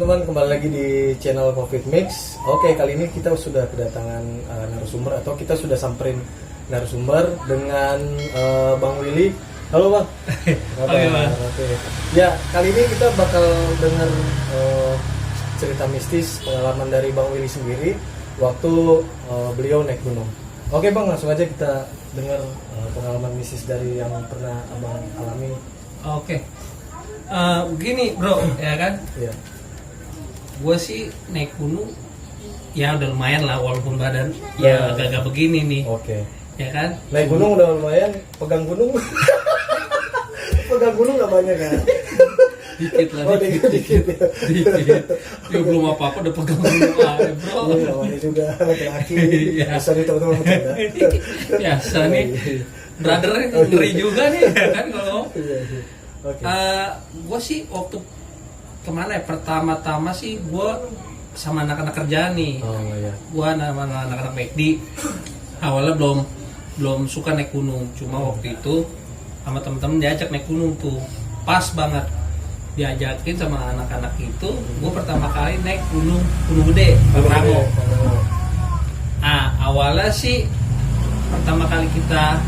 teman-teman, kembali lagi di channel Covid Mix. Oke, kali ini kita sudah kedatangan narasumber, atau kita sudah samperin narasumber dengan Bang Willy. Halo Bang. Oke, Bang. Oke. Ya, kali ini kita bakal dengar cerita mistis, pengalaman dari Bang Willy sendiri waktu beliau naik gunung. Oke Bang, langsung aja kita dengar pengalaman mistis dari yang pernah Abang alami. Oke. Begini bro, ya kan? Iya. Gue sih naik gunung, ya udah lumayan lah, walaupun badan ya agak begini nih, Oke. ya kan? Naik gunung udah lumayan, pegang gunung. Pegang gunung nggak banyak kan? Dikit lah, Oh, dikit. Ya belum apa-apa udah pegang gunung aja bro. Iya, wanita juga laki-laki. Iya. Sorry teman-teman bercanda. Biasa nih, brother ngeri juga nih, ya kan kalau. Iya, iya. Oke. Gue sih waktu kemana ya, pertama-tama sih gue sama anak-anak kerja nih. Oh iya. Gue sama anak-anak McD awalnya belum suka naik gunung, cuma waktu itu sama temen-temen diajak naik gunung tuh, pas banget diajakin sama anak-anak itu. Gue pertama kali naik gunung gede, Pangrango. Awalnya sih pertama kali kita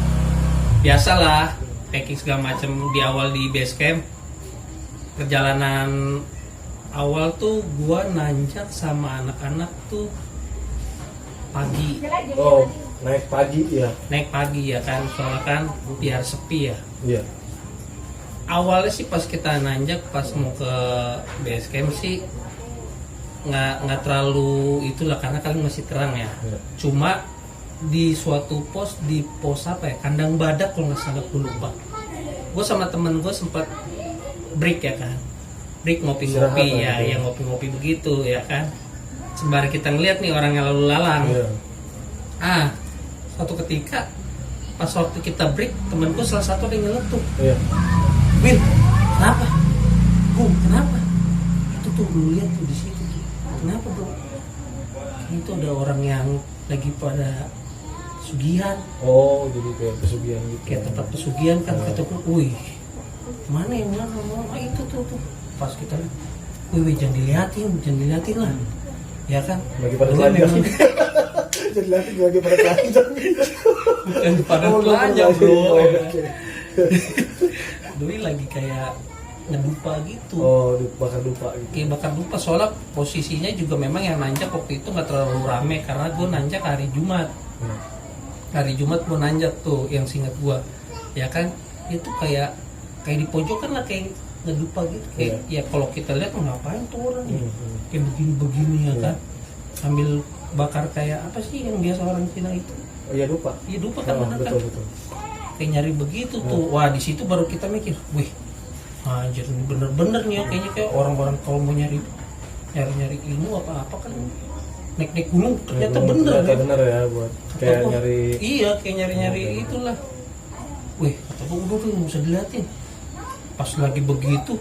biasalah packing segala macam di awal di base camp. Perjalanan awal tuh gua nanjak sama anak-anak tuh pagi. Oh, naik pagi ya. Naik pagi ya kan, soalnya kan biar sepi ya. Iya. Awalnya sih pas kita nanjak, pas mau ke base camp sih nggak terlalu itulah, karena kalian masih terang ya. Iya. Cuma di suatu pos apa ya, kandang badak kalau nggak salah, gue lupa. Gue sama temen gue sempat break ya kan, break ngopi-ngopi ya, yang ngopi-ngopi begitu ya kan. Sembari kita ngeliat nih orang yang lalu lalang. Iya. Suatu ketika pas waktu kita break, temen gue salah satu ada yang nyeletuk. Iya. Win, kenapa? Gue, kenapa? Itu tuh lu lihat tuh di situ tuh. Kenapa bro? Itu ada orang yang lagi pada pesugihan. Oh, jadi kayak pesugihan gitu. Kayak tempat pesugihan kan, kata gue, wih, mana yang mana itu tuh. Pas kita, wih, jangan diliatin lah, ya kan? Lagi pada Dulu telanjang. memang- Jadi lagi pada telanjang. bukan pada Oh, telanjang bro. oh, oke. Dulu lagi kayak ngedupa gitu. Oh, bakar dupa gitu. Kayak bakar dupa, soalnya posisinya juga memang yang nanjak waktu itu nggak terlalu rame, karena gue nanjak hari Jumat. Hari Jumat gue nanjak tuh, yang singkat gue, ya kan, itu kayak di pojokan lah, kayak ngedupa gitu, kayak ya kalau kita lihat ngapain tuh orang ya, kayak begini ya kan, sambil bakar kayak apa sih yang biasa orang Cina itu? Oh iya, dupa. Iya dupa kan, bener kan? Betul. Kayak nyari begitu tuh. Wah, di situ baru kita mikir, wih, anjir ini bener-bener nih ya, kayaknya kayak orang-orang kalau mau nyari ilmu apa kan naik gunung ternyata bener ya. Bener ya, buat kayak Gua, nyari. iya, kayak nyari itulah. Wih, kata gue udah tuh nggak usah diliatin. Pas lagi begitu,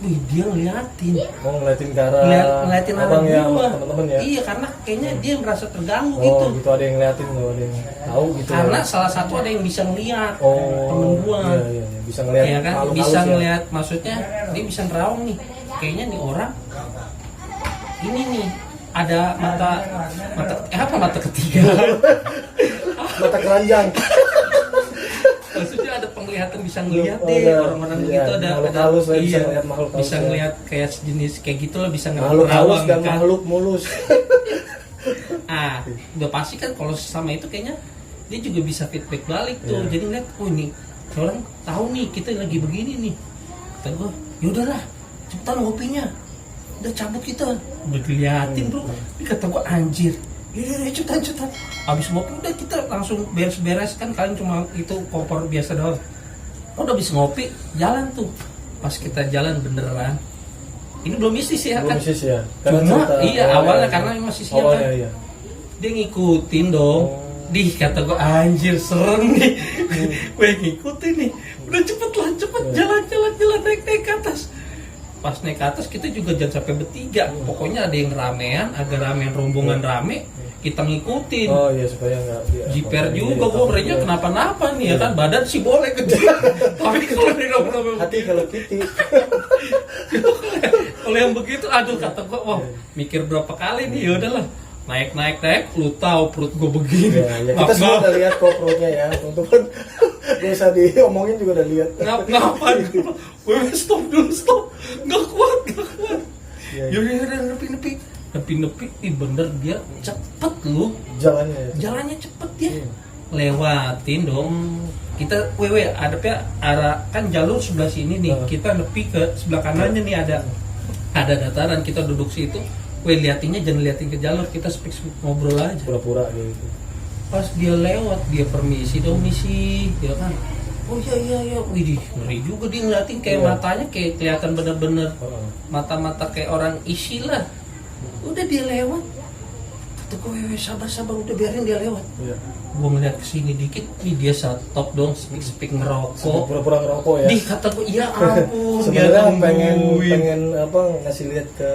wih, dia ngeliatin. Mau ngeliatin ke arah Ngeliatin arah abang ya, gua. temen-temen ya. Iya, karena kayaknya dia merasa terganggu Oh gitu. gitu, ada yang ngeliatin loh, ada yang tahu gitu. Karena ya. salah satu ada yang bisa ngeliat, Oh, temen gua. Iya, bisa ngeliat. Ya kan, makhluk bisa halus ya. ngeliat, maksudnya dia bisa nerawang nih. Kayaknya nih orang ini nih ada mata ketiga. Mata keranjang. Maksudnya ada penglihatan, bisa ngeliat Oh, deh iya. orang-orang Iya, begitu, ada makhluk halus lah, bisa iya, ngeliat makhluk halus bisa ya. ngeliat kayak sejenis kayak gitu lah, bisa Makhluk halus dan kan. makhluk mulus. Udah pasti kan kalau sama itu kayaknya dia juga bisa feedback balik tuh. Iya. Jadi ngeliat, oh ini orang tahu nih kita lagi begini nih. Kata gue, yaudahlah cepetan ngopinya, udah cabut kita. Udah diliatin bro. Ini kata gue, anjir, ya cepetan. Habis ngopi udah kita langsung beres-beres kan, kalian cuma itu kompor biasa doang. Udah habis ngopi, jalan tuh. Pas kita jalan beneran, ini belum mistis ya Belum kan? mistis ya. Cuma iya awalnya ya. karena masih siang kan. Awalnya iya. Dia ngikutin dong. Oh. Kata gue, anjir serem nih. Gue ngikutin nih. Udah cepet jalan naik ke atas. Pas naik ke atas kita juga jangan sampai bertiga. Pokoknya ada yang ramean, agak ramean, rombongan rame, kita ngikutin. Oh iya, supaya nggak Jiper juga, gue ngerinya kenapa-napa nih ya kan, badan sih boleh gede. Tapi kalau di hati kalau piti. kalau yang begitu aduh kata gua wah mikir berapa kali nih, ya udahlah naik, lu tahu perut gua begini. Ya, kita semua udah lihat kok perutnya ya, teman-teman. Gak usah diomongin juga udah lihat. Ngapain? Weh, stop dulu, nggak kuat. Ya, Yaudah, nepi, bener dia cepet lu. Jalannya cepet dia. Lewatin dong. Kita adepnya arah kan jalur sebelah sini nih. Kita nepi ke sebelah kanannya nih ada dataran, kita duduk situ. Liatinnya jangan liatin ke jalur, kita speak ngobrol aja. Pura-pura gitu. Pas dia lewat, dia permisi dong misi, ya kan? Oh iya, widih ngeri juga dia ngeliatin kayak matanya kayak kelihatan bener-bener mata-mata kayak orang isi lah. Udah dia lewat, kata gue sabar udah biarin dia lewat. Gue ngeliat kesini dikit, nih dia stop dong, speak ngerokok. Pura-pura ngerokok ya. Kata gue ya ampun. Sebenarnya pengen apa ngasih lihat ke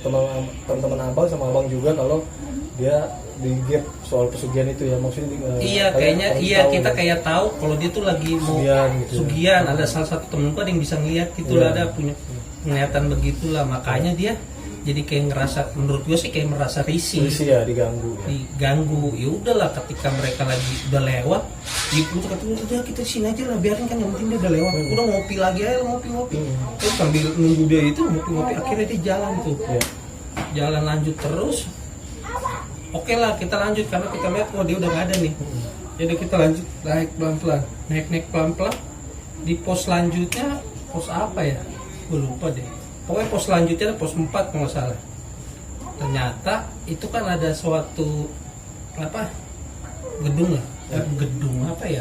teman-teman abang sama abang juga kalau dia di gap soal pesugihan itu ya, maksudnya kita kayak tahu kalau dia tuh lagi mau sugihan ada salah satu temenku ada yang bisa ngeliat gitu lah, ada punya penglihatan begitulah, makanya dia jadi kayak ngerasa, menurut gue sih kayak merasa risih ya, diganggu ya udahlah ketika mereka lagi udah lewat diputus, kata udah kita sini aja lah biarin kan, yang penting dia udah lewat, udah ngopi lagi aja ngopi terus sambil nunggu dia itu ngopi akhirnya dia jalan tuh jalan lanjut terus. Oke lah kita lanjut karena kita lihat dia udah nggak ada nih. Jadi kita lanjut naik pelan-pelan di pos selanjutnya, pos apa ya? Gue lupa deh. Pokoknya pos selanjutnya pos 4 kalau nggak salah. Ternyata itu kan ada suatu gedung apa ya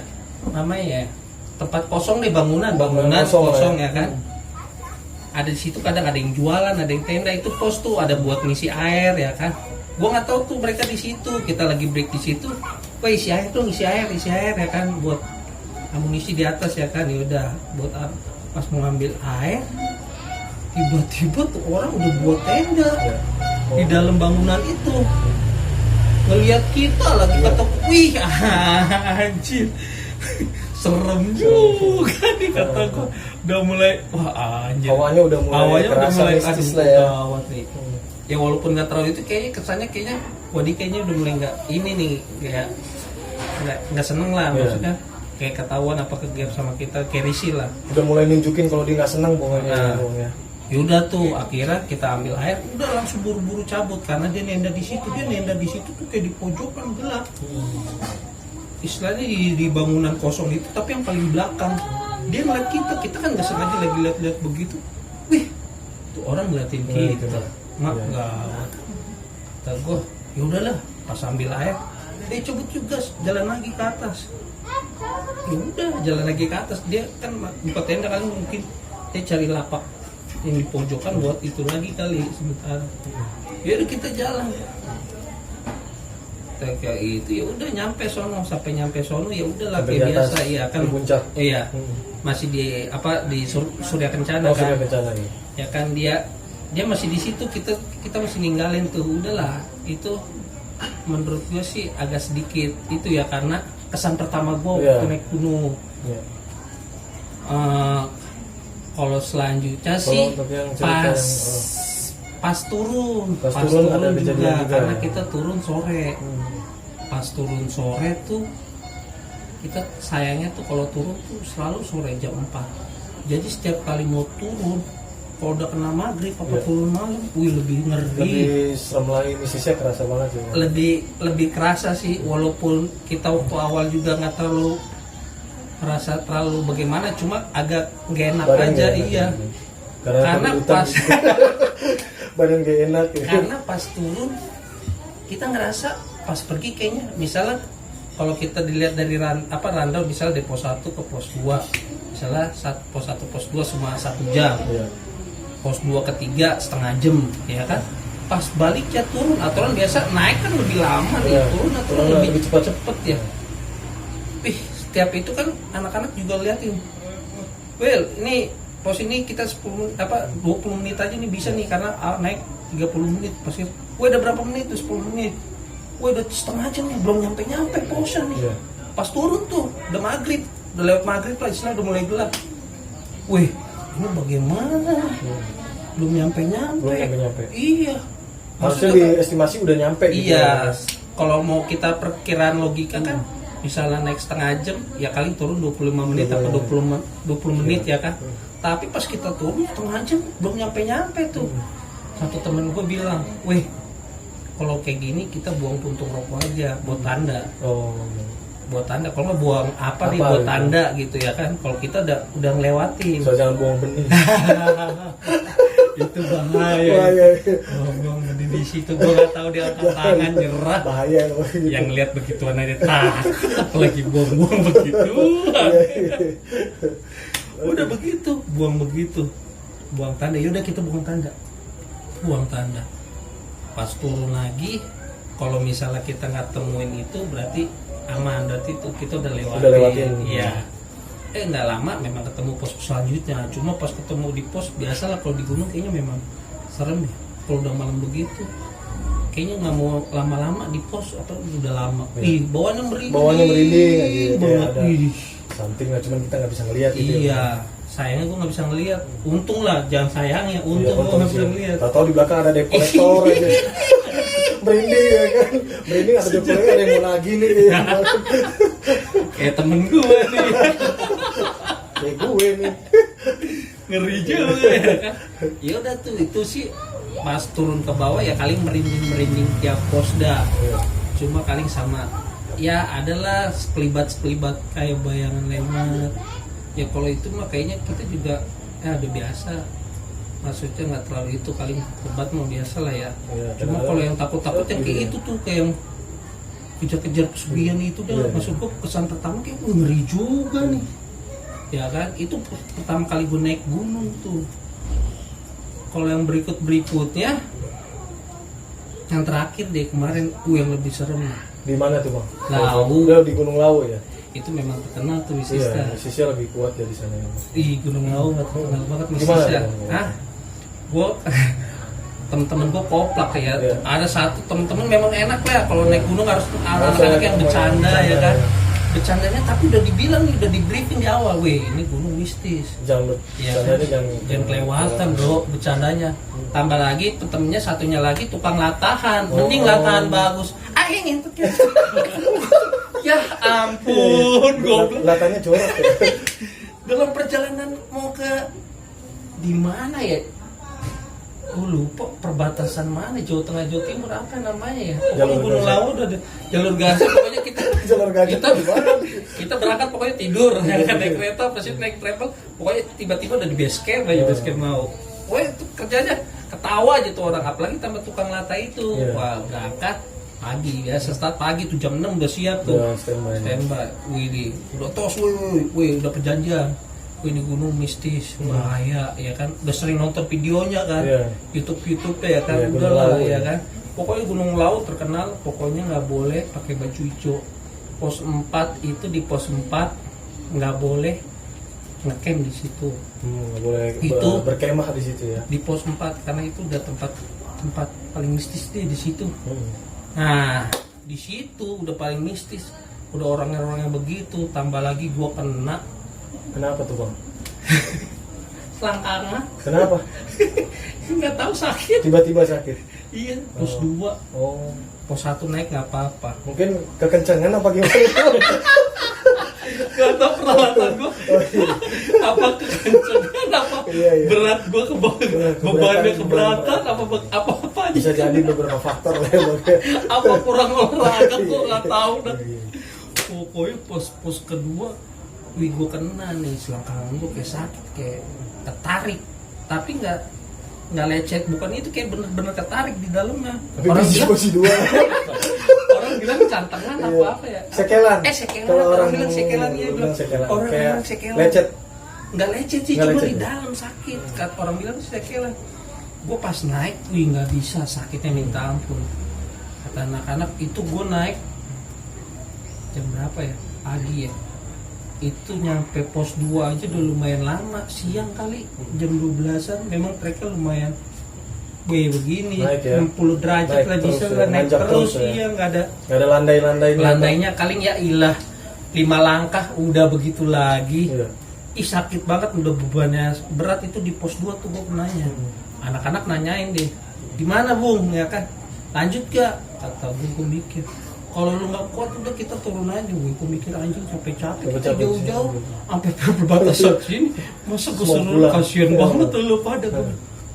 namanya ya, tempat kosong nih, bangunan kosong ya kan. Ada di situ kadang ada yang jualan, ada yang tenda, itu pos tuh ada buat ngisi air ya kan. Gua nggak tahu tuh mereka di situ, kita lagi break di situ, isi air ya kan, buat amunisi di atas ya kan, ya udah buat pas mau ngambil air, tiba-tiba tuh orang udah buat tenda di dalam bangunan itu, ngelihat kita lagi kata, wih anjir, serem juga nih kata gua, udah mulai wah anjir, awalnya udah mulai mistis lah ya. Gawat nih. Ya walaupun nggak terlalu itu kesannya Wadi kayaknya udah mulai nggak ini nih, kayak nggak seneng lah, maksudnya kayak ketahuan apa kegap sama kita, kayak risih lah, udah mulai nunjukin kalau dia nggak seneng pokoknya. Ya udah tuh akhirnya kita ambil air, udah langsung buru-buru cabut karena dia nenda di situ tuh kayak di pojokan gelap, istilahnya di bangunan kosong itu tapi yang paling belakang. Dia ngeliat kita kan nggak sengaja lagi lihat begitu, wih tuh orang ngeliatin kita. Gawat. Kata gue, ya udahlah, pas ambil air, dia coba juga jalan lagi ke atas. Ya udah, jalan lagi ke atas. Dia kan buka tenda kali, mungkin dia cari lapak yang di pojokan buat itu lagi kali sebentar. Ya udah kita jalan. Kayak itu ya udah sampai nyampe sono ya udahlah kayak biasa ya kan. Puncak. Iya. Masih di Surya Kencana kan. Ya kan dia masih di situ, kita masih ninggalin tuh, udahlah itu menurut gue sih agak sedikit itu ya, karena kesan pertama gue waktu naik gunung. Kalau selanjutnya sih pas turun juga karena kita turun sore. Pas turun sore tuh kita sayangnya tuh kalau turun tuh selalu sore jam 4. Jadi setiap kali mau turun, kalau udah kena maghrib apa turun malam, lebih ngeri. Lebih serem lagi, mistisnya kerasa banget sih. Lebih kerasa sih, walaupun kita waktu awal juga nggak terlalu merasa terlalu bagaimana, cuma agak nggak enak aja. Iya. Karena pas badan nggak enak. Ya. Karena pas turun kita ngerasa pas pergi kayaknya, misalnya kalau kita dilihat dari randau, misalnya dari pos 1 ke pos 2, misalnya pos 1 pos 2 cuma 1 jam. Pos 2 ke 3 setengah jam ya kan. Pas baliknya turun, aturan biasa naik kan lebih lama nih, turun aturan lebih cepat ya. Setiap itu kan anak-anak juga liatin, ini pos ini kita 20 menit aja nih bisa nih, karena naik 30 menit pasti. Udah berapa menit tuh, 10 menit. Udah setengah jam nih, belum nyampe posan nih. Pas turun tuh udah maghrib, udah lewat maghrib lah, istilahnya udah mulai gelap. Ini bagaimana? belum nyampe. Iya. Harusnya Maksudnya diestimasi udah nyampe gitu. iya. Kalau mau kita perkiraan logika kan, misalnya naik setengah jam, ya kali turun 25 menit atau 20 menit ya kan. Tapi pas kita turun setengah jam belum nyampe tuh. Satu temen gue bilang, weh, kalau kayak gini kita buang puntung rokok aja buat tanda. Oh. Buat tanda, kalau nggak buang apa nih buat gitu? tanda gitu ya kan. Kalau kita udah ngelewatin. So jangan buang benih. Itu bahaya. Bahaya. Buang benih di situ, gue nggak tahu dia angkat tangan nyerah. Bahaya loh. Yang lihat begituan aja takut lagi buang begitu. Udah begitu, buang tanda. Yaudah kita buang tanda. Pas turun lagi, kalau misalnya kita nggak temuin itu berarti aman, berarti itu kita udah lewatin. Iya. Nggak lama memang ketemu pos selanjutnya. Cuma pas ketemu di pos, biasalah kalau di gunung kayaknya memang serem ya. Kalau udah malam begitu, kayaknya nggak mau lama-lama di pos atau udah lama. Iya. Bawaannya merinding. Banget. Ada. Samping lah, cuman kita nggak bisa ngelihat gitu. Iya. Sayangnya gue nggak bisa ngelihat. Untung lah, jangan sayangnya. Untung gue nggak bisa ngelihat. Tahu di belakang ada deep collector aja. Merinding ya kan. Merinding ada deep collector, ada yang mau lagi nih. Kayak temen gue nih. Kayak gue nih. Ngeri juga ya kan. Ya udah tuh, itu sih pas turun ke bawah ya kali merinding tiap posda. Cuma kali sama ya adalah sekelibat kayak bayangan lewat. Ya kalau itu mah kayaknya kita juga ya udah biasa. Maksudnya nggak terlalu itu, kali obat mau biasa lah ya. Cuma kalau yang takut yang kayak itu tuh, kayak yang kejar-kejar pesugihan itu dah. Maksud gue kesan pertama kayak ngeri juga nih. Ya kan, itu pertama kali gue naik gunung tuh. Kalau yang berikutnya, yang terakhir deh kemarin, yang lebih serem. Di mana tuh bang? Lawu. Udah di Gunung Lawu ya. Itu memang terkenal tuh Wisista. Iya, Wisista lebih kuat ya di sana. Di Gunung Lawu nggak terkenal banget Gimana Wisista. tuh? Hah? Gue temen-temen gue koplak ya. Iya. Ada satu temen-temen memang enak lah kalau naik gunung harus anak-anak yang bercanda ya kan. Bercandanya tapi udah dibilang nih, udah di briefing di awal, weh ini gunung mistis. Jangan Ya, jangan kelewatan bro bercandanya. Tambah lagi temennya satunya lagi tukang latahan. Mending latahan bagus. Ini tuh ya ampun, goblok. Latanya jorok ya. Dalam perjalanan mau ke di mana ya? Gue lupa perbatasan mana, Jawa Tengah Jawa Timur apa namanya ya? Pokoknya Gunung Lawu udah ada jalur gaza, pokoknya kita berangkat pokoknya tidur, ya kan, naik kereta pasti naik travel, pokoknya tiba-tiba udah di base camp aja, base camp mau. Pokoknya itu kerjanya ketawa aja tuh orang, apalagi tambah tukang lata itu. Wah, berangkat pagi biasa, start pagi tuh jam 6 udah siap tuh. Standby. Wih, udah tos wih, udah perjanjian. Ini gunung mistis, bahaya ya kan. Udah sering nonton videonya kan. YouTube ya kan. Udah lah ya kan. Pokoknya Gunung Lawu terkenal, pokoknya nggak boleh pakai baju hijau. Pos 4 itu, di pos 4 nggak boleh ngecamp di situ. Nggak boleh itu berkemah di situ ya. Di pos 4 karena itu udah tempat paling mistis deh di situ. Nah, di situ udah paling mistis. Udah orang-orang yang begitu, tambah lagi gua kena. Kenapa tuh bang? Selangkangan. Kenapa? Nggak tahu, sakit. Tiba-tiba sakit. Iya, pos 2. Oh. Pos 1 naik nggak apa-apa. Mungkin kekencangan apa gimana? Gak tau peralatan gue. Apa kekencangan, apa berat gue ke bebannya ke belakang, apa aja. Bisa jadi beberapa faktor lah ya bang. Apa kurang olahraga gue nggak tahu dah. Pokoknya pos kedua, wih gue kena nih, selangkangan gue kayak sakit, kayak ketarik, tapi nggak lecet, bukan itu, kayak bener-bener ketarik di dalamnya. Tapi posisi 2. Orang bilang cantengan apa ya? Sekelan. Sekelan. Kalau Orang bilang sekelan, ya bilang sekelan. orang Kayak bilang sekelan. Lecet. Nggak lecet sih, cuma di dalam sakit. Kata orang bilang sekelan. Gue pas naik, wih nggak bisa, sakitnya minta ampun. Kata anak-anak itu gue naik jam berapa ya? Pagi ya. Itu nyampe pos 2 aja udah lumayan lama, siang kali, jam 12-an. Memang treknya lumayan begini, naik ya? 60 derajat naik lah bisa lah, naik terus ya. Iya, nggak ada landainya kali ya, ilah 5 langkah udah begitu lagi. Ih sakit banget, udah bebannya berat. Itu di pos 2 tuh gue kenanya. Anak-anak nanyain deh, gimana Bung, ya kan? Lanjut gak? Kata gue mikir, kalau lu nggak kuat udah kita turun aja. Gue mikir anjing capek-capek kita Capek-capek jauh-jauh sih. sampai perbatasan sini. Masa gue Semua suruh pulang. kasihan Iya. banget tuh lu pada.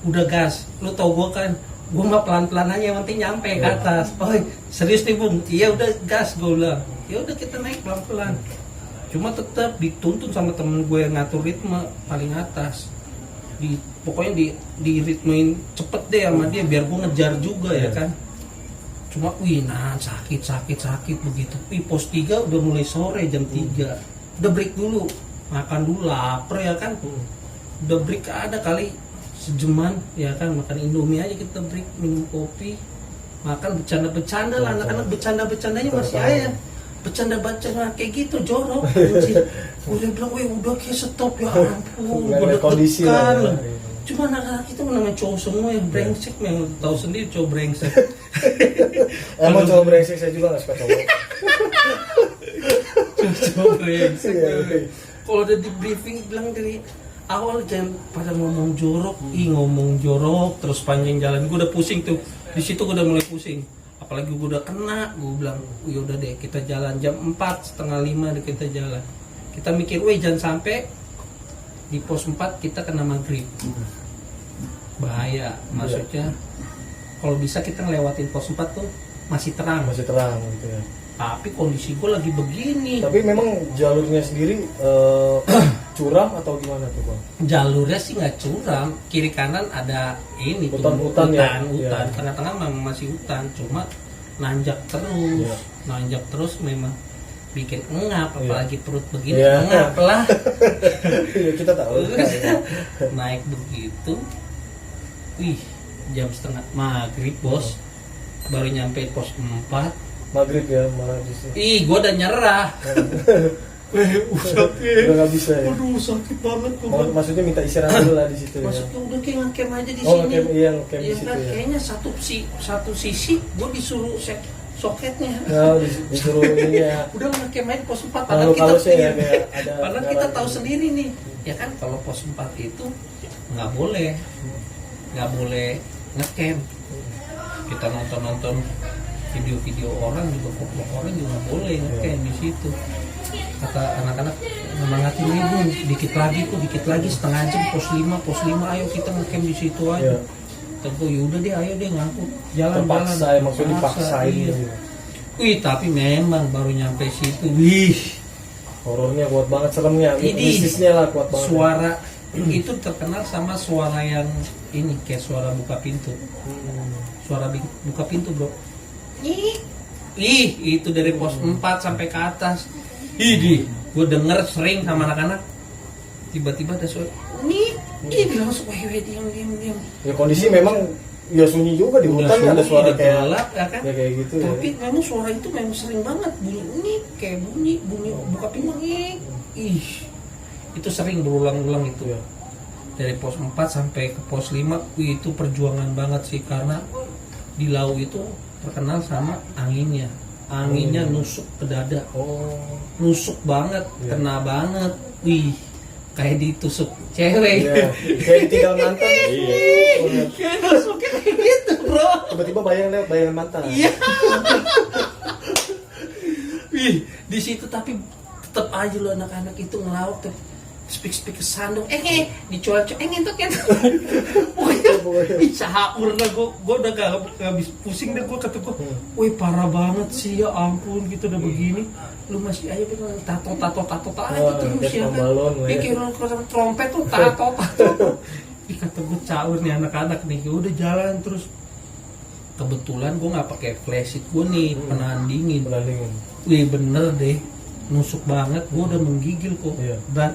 Udah gas, lu tau gue kan, gue mah pelan-pelan aja yang penting nyampe ke Iya. atas. Oh serius nih Bung, iya udah gas gue bilang. Ya udah kita naik pelan-pelan. Cuma tetap dituntun sama temen gue yang ngatur ritme paling atas. Pokoknya di ritmein cepet deh sama dia biar gue ngejar juga ya Iya. kan. Cuma sakit begitu. Pos 3 udah mulai sore jam 3. Udah break dulu, makan dulu, lapar ya kan. Udah break ada kali sejaman ya kan, makan Indomie aja kita break, minum kopi, makan bercanda-bercanda lah, anak-anak bercanda-bercandanya masih Tahu. aja. Bercanda-bercanda kayak gitu jorok anjir. Udah bilang, udah kayak stop ya ampun, Nggak gue ada kondisi lah deg-degan. ya. Cuma anak-anak itu namanya cowok semua yang brengsek, yang tahu sendiri cowok brengsek. Emang cowok brengsek, saya juga nggak suka cowok. Cowok brengsek. Iya, iya. Kalau udah di briefing bilang dari awal jangan pada ngomong jorok, ngomong jorok terus panjang jalan. Gue udah pusing tuh. Di situ gue udah mulai pusing. Apalagi gue udah kena, gue bilang, ya udah deh kita jalan jam 4:30 deh kita jalan. Kita mikir, jangan sampai di pos 4 kita kena maghrib. Bahaya, maksudnya kalau bisa kita ngelewatin pos 4 tuh masih terang. Masih terang gitu ya. Tapi kondisi gue lagi begini. Tapi memang jalurnya sendiri curam atau gimana tuh Bang? Jalurnya sih nggak curam, kiri kanan ada ini tuh, Hutan-hutan ya? hutan. Iya. Tengah-tengah memang masih hutan, cuma nanjak terus, Iya. nanjak terus memang bikin engap, Iya. apalagi perut begini Iya. engap lah. Ya, kita tahu. Naik begitu, jam setengah maghrib bos, baru nyampe pos 4. Maghrib ya, malah di sini. Gue udah nyerah. Udah nggak bisa ya. Aduh sakit banget tuh. Maksudnya minta istirahat dulu lah di situ ya. Maksudnya udah kayak ngecamp aja di Oh, sini. ngecamp, iya, ngecamp di Iya situ kan, ya. kayaknya satu sisi gue disuruh soketnya. Nah, disuruh ini ya. Udah ngecamp aja pos 4 Kalau padahal kita kalau sih ya kayak ada. padahal kita tahu sendiri nih. Ya kan kalau pos 4 itu nggak boleh ngecamp. Kita nonton video-video orang juga, vlog orang juga nggak boleh ngecamp di situ. Kata anak-anak, semangatin nih Bung, dikit lagi setengah jam pos 5 ayo kita ngecamp di situ aja. Iya. Tentu yaudah deh, ayo deh ngaku jalan. Terpaksa ya, maksudnya dipaksain iya. gitu. Tapi memang baru nyampe situ, Horornya kuat banget, seremnya, Ini mistisnya lah kuat banget. suara itu terkenal sama suara yang ini kayak suara buka pintu. Suara buka pintu bro. Itu dari pos 4 sampai ke atas. Gue denger sering sama anak-anak. Tiba-tiba ada suara langsung diam. Ya kondisi memang ya sunyi juga di hutan ya, ada suara kayak gelap, ya kan? ya kayak gitu. Tapi Ya. memang suara itu memang sering banget bunyi kayak bunyi buka pintu itu sering berulang-ulang itu. Iya. Dari pos 4 sampai ke pos 5 itu perjuangan banget sih, karena di Lau itu terkenal sama anginnya nusuk ke dada, nusuk banget, Iya. kena banget, kayak ditusuk cewek. Iya, kayak ditinggal mantan. Iya. Kayak nusuknya kayak gitu bro. Tiba-tiba bayangan mantan. Iya. Di situ tapi tetap aja lo anak-anak itu ngelawak tuh. Speak ke sandung, dicual ngentot kan. Pokoknya caur lah gue udah gak habis pusing deh gue kata gue, wih parah banget sih ya ampun gitu udah begini, lu masih aja bilang tato aja terus ya kan. Pikir trompet tuh tato. Kata gue caur nih anak-anak nih, udah jalan terus. Kebetulan gue nggak pakai flashlight gue nih, penahan dingin. Wih bener deh, nusuk banget, gue udah menggigil kok. Dan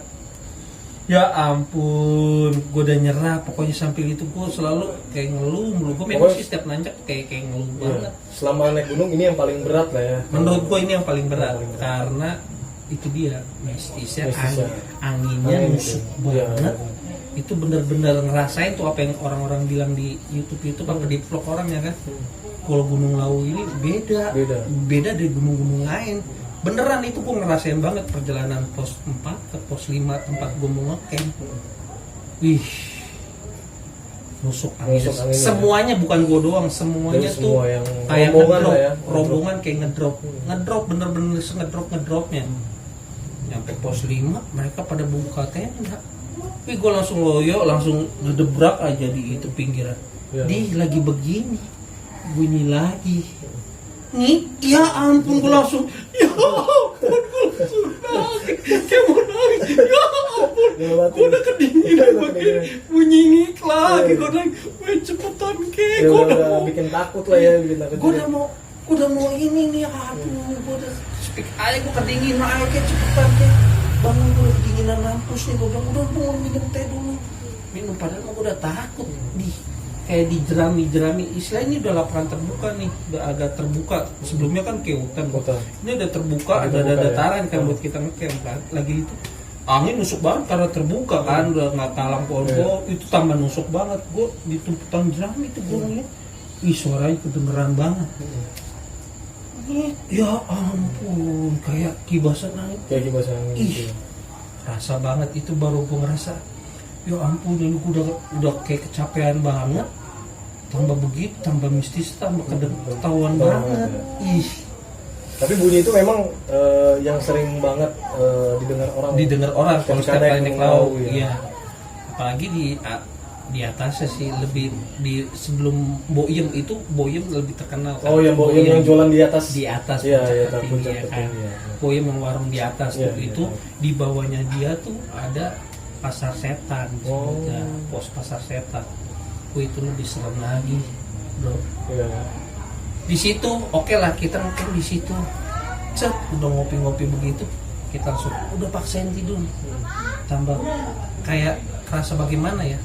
ya ampun, gue udah nyerah. Pokoknya sampai itu gue selalu kayak ngeluh mulu. Gue memang sih setiap nanjak kayak ngeluh banget. Selama naik gunung ini yang paling berat lah ya. Menurut gue ini yang paling berat, karena itu dia mistisnya, anginnya nusuk banget. Itu bener-bener ngerasain tuh apa yang orang-orang bilang di YouTube apa di vlog orang ya kan. Kalau Gunung Lau ini beda dari gunung-gunung lain. Beneran itu gue ngerasain banget perjalanan pos 4 ke pos 5 tempat gue mau ngecamp. nusuk angin. Nusuk angin, Semuanya bukan gua doang, semuanya Jadi tuh semua yang kayak rombongan ngedrop, lah ya. rombongan kayak ngedrop bener-bener ngedropnya. Nyampe pos 5 mereka pada buka tenda. Wih, gue langsung loyo, langsung ngedebrak aja di itu pinggiran. Ya. Di lagi begini, bunyi lagi. Nih, ya ampun, gue langsung, ya ampun, gue langsung nangis, kayak mau nangis. Ya ampun, gue udah kedinginan begini, bunyi ngik lagi, gue nangis. Wih, cepetan ke, Ya, gue udah bikin takut lah ya, bikin takut. gue udah mau ini nih, aduh, gue udah speak aja, gue kedinginan aja, kayak cepetan ke. Bangun, gue kedinginan mampus nih, gue bilang udah mau minum teh dulu. Minum, padahal gue udah takut kayak dijerami. Istilah ini udah lapangan terbuka nih, udah agak terbuka. Sebelumnya kan kayak hutan. Ini udah terbuka, ada dataran kan buat kita ngecamp kan. Lagi itu angin nusuk banget karena terbuka kan, udah nggak talang pohon itu tambah nusuk banget. Gue di tumputan jerami itu gue ngeliat, ih suaranya kedengeran banget. Ya ampun, kayak kibasan angin. Kayak kibasan angin. Ih, rasa banget itu baru gue ngerasa. Ya ampun, ini gue udah kayak kecapean banget. Tambah begitu, tambah mistis, tambah ketahuan banget. Ih. Tapi bunyi itu memang yang sering banget didengar orang kalau ketika setiap kali naik laut. ya. Iya. Apalagi di atasnya sih, lebih di sebelum Boyem itu, Boyem lebih terkenal kan. Oh ya, Boyem yang jualan di atas. Di atas Iya, puncak tertinggi, ya kan. Boyem yang warung di atas Iya, tuh, iya, itu iya. di bawahnya dia tuh ada pasar setan. Oh. Ya, pos pasar setan. Itu lebih serem lagi, bro. Iya. Di situ oke lah, kita mungkin di situ cet udah ngopi-ngopi begitu, kita langsung udah paksain tidur. Tambah kayak kerasa bagaimana ya,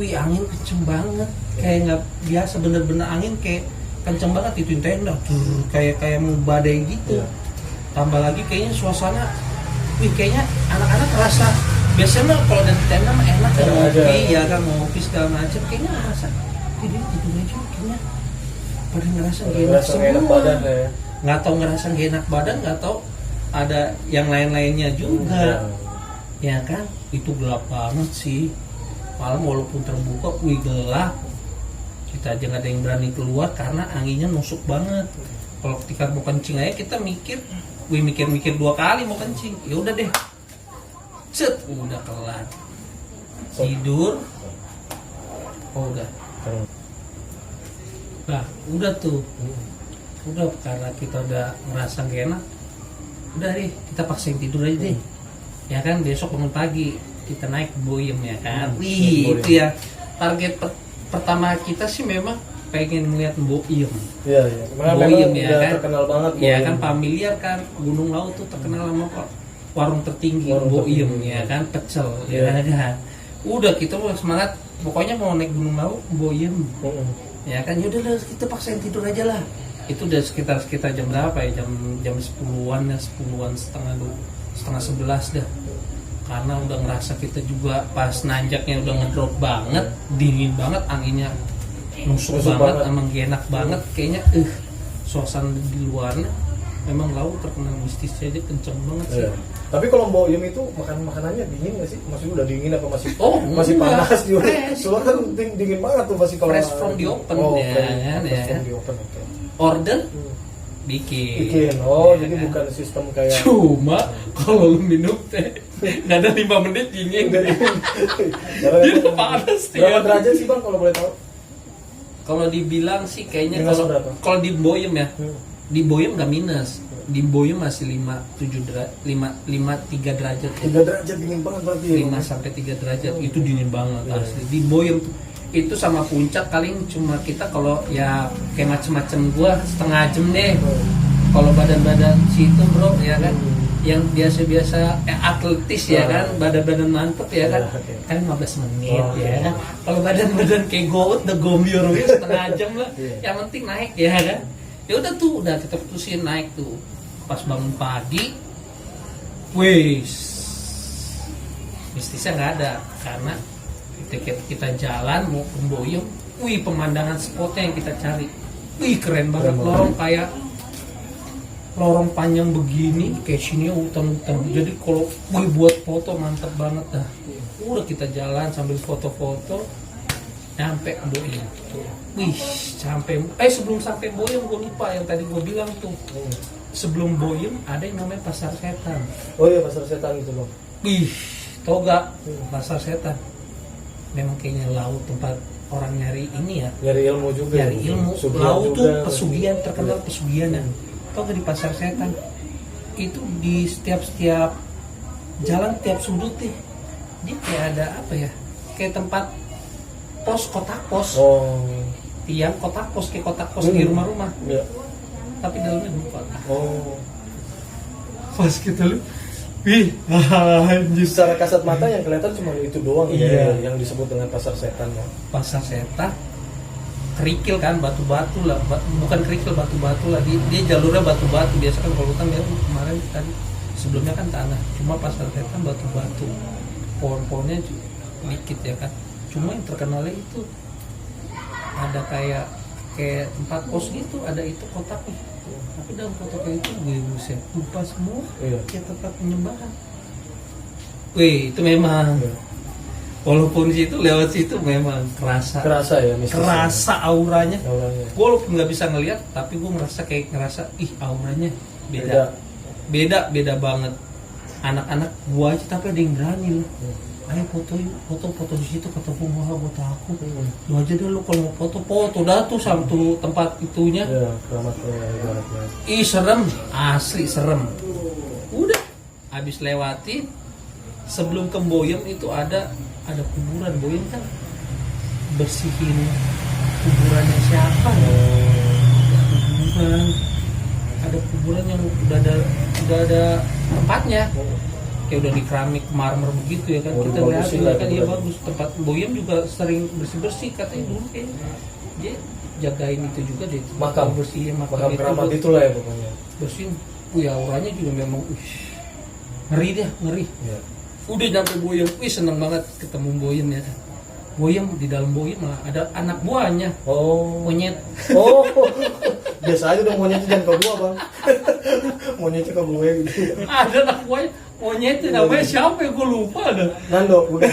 wih angin kenceng banget, kayak nggak biasa, bener-bener angin kayak kenceng banget itu tenda tuh, kayak mau badai gitu. Iya. Tambah lagi kayaknya suasana, wih kayaknya anak-anak rasa biasanya kalau di tenda mah enak kan, ngopi ya kan, ngopi segala macam, kayaknya ngerasa ini gitu aja kayaknya pada ngerasa gak enak semua, nggak tahu ngerasa gak enak badan, nggak tahu ada yang lain-lainnya juga. Ya kan, itu gelap banget sih malam, walaupun terbuka, wih gelap, kita aja nggak ada yang berani keluar karena anginnya nusuk banget. Kalau ketika mau kencing aja kita mikir 2 kali mau kencing, ya udah deh, set udah kelar tidur, udah nah udah tuh, udah karena kita udah merasa gak enak, udah deh kita paksain tidur aja deh. Ya kan, besok bangun pagi kita naik ke Boyem ya kan. Wih, itu ya target pertama kita sih, memang pengen melihat Boyem. Iya, iya. Boyem ya kan, terkenal banget. Ya kan, familiar kan, Gunung Laut tuh terkenal sama warung tertinggi Boyem ya kan, pecel ya kan. Udah kita mau semangat, pokoknya mau naik Gunung Laut Boyem. Ya kan, yaudah lah kita paksain tidur aja lah. Itu udah sekitar jam berapa ya, jam 10-an ya, 10-an setengah 11 dah. Karena udah ngerasa kita juga pas nanjaknya udah ngedrop banget, dingin banget, anginnya nusuk banget, emang gak enak banget kayaknya. Suasana di luarnya memang laut terkenal mistis aja, kenceng banget sih. Tapi kalau Boyem itu makanannya dingin nggak sih? Maksudnya udah dingin apa masih masih enggak, panas juga? fresh. Soalnya kan dingin banget tuh masih kalau Fresh from the open ya kan, fresh from the open, oke. Order bikin. Oh, ya jadi kan? bukan sistem kayak Cuma kalau lu minum teh nggak ada 5 menit dingin. Dia udah panas berapa ya. derajat sih Bang kalau boleh tahu? Kalau dibilang sih kayaknya Minus berapa? kalau di Boyem ya, di Boyem nggak minus, di Boyem masih 3 derajat. 3 derajat dingin banget berarti. 5 sampai 3 derajat itu dingin banget asli. Di Boyem tuh itu sama puncak paling cuma kita kalau ya kayak macem-macem gua setengah jam deh. Kalau badan-badan situ bro ya kan, yang biasa-biasa atletis ya kan, badan-badan mantep ya kan, kan 15 menit ya kan. Kalau badan-badan kayak goat, the gombior setengah jam lah. Yang penting naik ya kan. Ya udah tuh, udah kita putusin naik tuh. Pas bangun pagi, wis mistisnya nggak ada karena kita jalan mau ke Boyem, wih pemandangan spotnya yang kita cari, wih keren banget, lorong panjang begini, kayak sini hutan-hutan, jadi kalau buat foto mantep banget dah. Udah kita jalan sambil foto-foto, Nyampe Boyem. Wih, sebelum sampai Boyem gue lupa yang tadi gue bilang tuh. Sebelum Boyem ada yang namanya Pasar Setan. Oh iya, Pasar Setan itu bang. Wih, tau gak Pasar Setan? Memang kayaknya laut tempat orang nyari ini ya. Nyari ilmu juga. Nyari ilmu. Pesugihan Laut tuh juga. pesugihan, terkenal pesugihannya. Tau gak di Pasar Setan? Itu di setiap jalan, tiap sudut deh. Dia kayak ada apa ya? Kayak tempat kotak pos. Oh. Tiang kotak pos, kayak kotak pos di rumah-rumah. Iya. Tapi dalamnya lupa. Oh. Pas kita lu, wih, anjir. Secara kasat mata yang kelihatan cuma itu doang Iya. ya, yang disebut dengan Pasar Setan ya. Pasar Setan, kerikil kan, batu-batu lah, bukan kerikil, batu-batu lah. Dia jalurnya batu-batu. Biasa kan kalau hutan ya kemarin tadi sebelumnya kan tanah. Cuma Pasar Setan batu-batu, pohon-pohonnya dikit ya kan. Cuma yang terkenalnya itu ada kayak tempat pos gitu, ada itu kotaknya. Tapi dalam kotaknya itu gue buset lupa semua. Iya. Kayak tempat penyembahan. Wih, itu memang. Iya. Walaupun situ lewat situ memang kerasa Ya mistis. kerasa auranya. Auranya. Gue walaupun nggak bisa ngeliat, tapi gue ngerasa ih auranya beda banget. Anak-anak gua aja tapi ada yang berani loh. Ayo foto di situ, kata gua malah buat aku. Lu aja deh lu kalau mau foto dah tuh sampai tempat itunya. Ya, keramatnya ibaratnya. Ih serem, asli serem. Udah, habis lewati sebelum ke Boyem itu ada kuburan. Boyem kan bersihin kuburannya siapa ya? Ada kuburan yang udah ada tempatnya. Kayak udah di keramik marmer begitu ya kan. Oh, Kita bagus lihat sih, juga kan bagus. dia bagus. Tempat Boyem juga sering bersih katanya dulu kayak dia jagain itu juga deh. Makam bersihin makam keramat itulah ya pokoknya. bersihin. Ya auranya juga memang ngeri. Ya. Udah nyampe Boyem, seneng banget ketemu Boyem ya. Boyem, di dalam Boyem malah ada anak buahnya, Oh. monyet. Oh. Biasa aja dong monyetnya, jangan ke gua, Bang. Monyetnya ke gue gitu. Ada anak buahnya, monyetnya namanya siapa ya, gue lupa dah. Nando, udah.